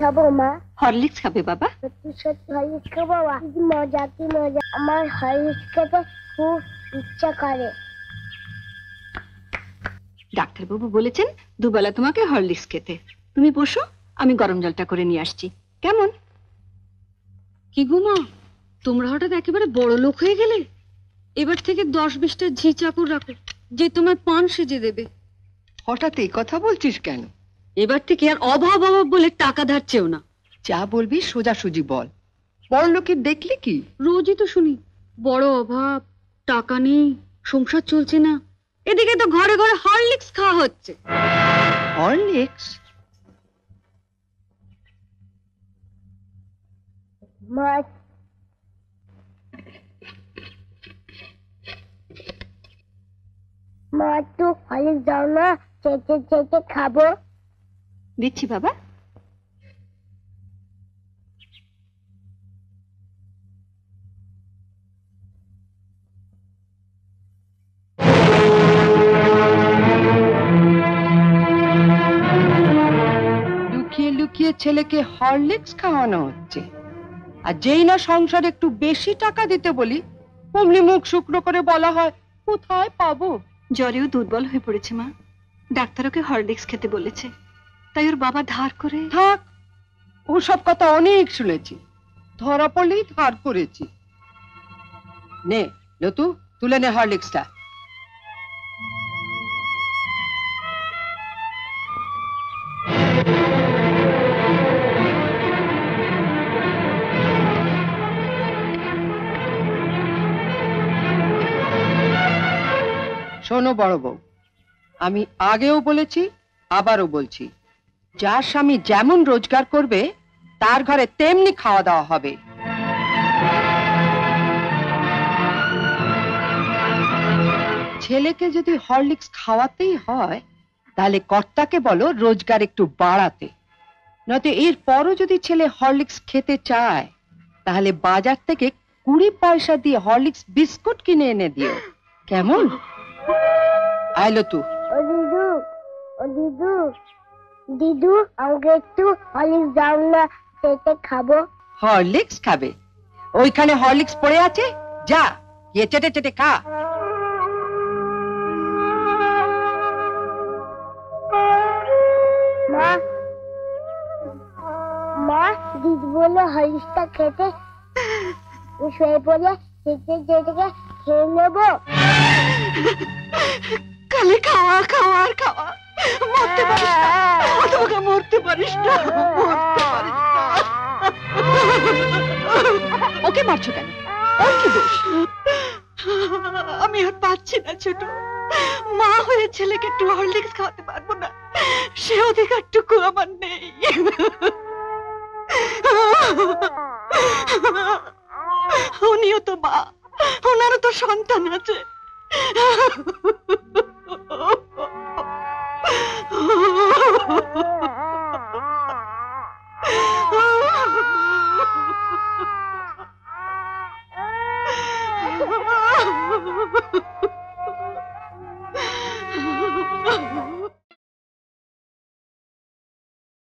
খাবো মা? হরলিক্স খাবে বাবা? সত্যি সত্যি হরলিক্স খাবো বাবা? কি মজা কি মজা, আমার হরলিক্স খেতে খুব ইচ্ছা করে। ডাক্তারবাবু বলেছেন দুবেলা তোমাকে হরলিক্স খেতে। তুমি বসো, আমি গরম জলটা করে নিয়ে আসছি। কেমন? কি গো মা, তোমরা হঠাৎ একেবারে বড় লোক হয়ে গেলে। এবার থেকে 10-20টা ঝি চাকর রাখো, যে তোমার পান সেজে দেবে। হঠাৎ এই কথা বলছিস কেন? এবার থেকে আর অভাব অভাব বলে টাকা ধার চেও না। যা বলবি সোজাসুজি বল। বড় লোকের দেখলি কি? রোজই তো শুনি বড় অভাব, টাকা নেই, সংসার চলছে না। এদিকে তো ঘরে ঘরে হরলিক্স খাওয়া হচ্ছে। হরলিক্স? মা মা একটু হরলিক্স দাও না, চেটে চেটে খাবো। দিচ্ছি বাবা। লুকিয়ে লুকিয়ে ছেলেকে হরলিক্স খাওয়ানো হচ্ছে, আর যেই না সংসারে একটু বেশি টাকা দিতে বলি অমনি মুখ শুকনো করে বলা হয় কোথায় পাবো। জ্বরেও দুর্বল হয়ে পড়েছে মা, ডাক্তার ওকে হরলিক্স খেতে বলেছে, তাই ওর বাবা ধার করে। থাক, ওসব কথা অনেক শুনেছি, ধরা পড়লেই ধার করেছি। নে লতু, তুলে নে হরলিক্সটা। শোনো বড় বউ, আমি আগেও বলেছি আবারও বলছি, যার স্বামী যেমন রোজগার করবে তার ঘরে তেমনি খাওয়া দাওয়া হবে। ছেলেকে যদি হরলিক্স খাওয়াতেই হয় তাহলে কর্তাকে বলো রোজগার একটু বাড়াতে, নয়তো এর পরও যদি ছেলে হরলিক্স খেতে চায় তাহলে বাজার থেকে 20 পয়সা দিয়ে হরলিক্স বিস্কুট কিনে এনে দিও, কেমন? আইলো তু। ও দিদু, ও দিদু, দিদু আমাকে একটু হরলিক্স দাও না, চেটে খাবো। হরলিক্স খাবে? ওইখানে হরলিক্স পড়ে আছে, যা গিয়ে চেটে চেটে খা। মা, মা দিদি বলে হরলিক্সটা খেতে, শুয়ে পড়ে চেটে চেটে খেয়ে নেবো। কালে খাওয়া খাওয়া আর খাওয়া, মরতে পারিস না, তোমাকে মরতে পারিস না, মরতে পারিস না। ওকে মারছো কেন? ওর কি দোষ? আমি আর পাচ্ছি না ছোট, মা হয়ে ছেলেকে একটু হরলিক্স খাওয়াতে পারবো না, সে অধিকারটুকু আমার নেই। উনিও তো মা, ওনারও তো সন্তান আছে।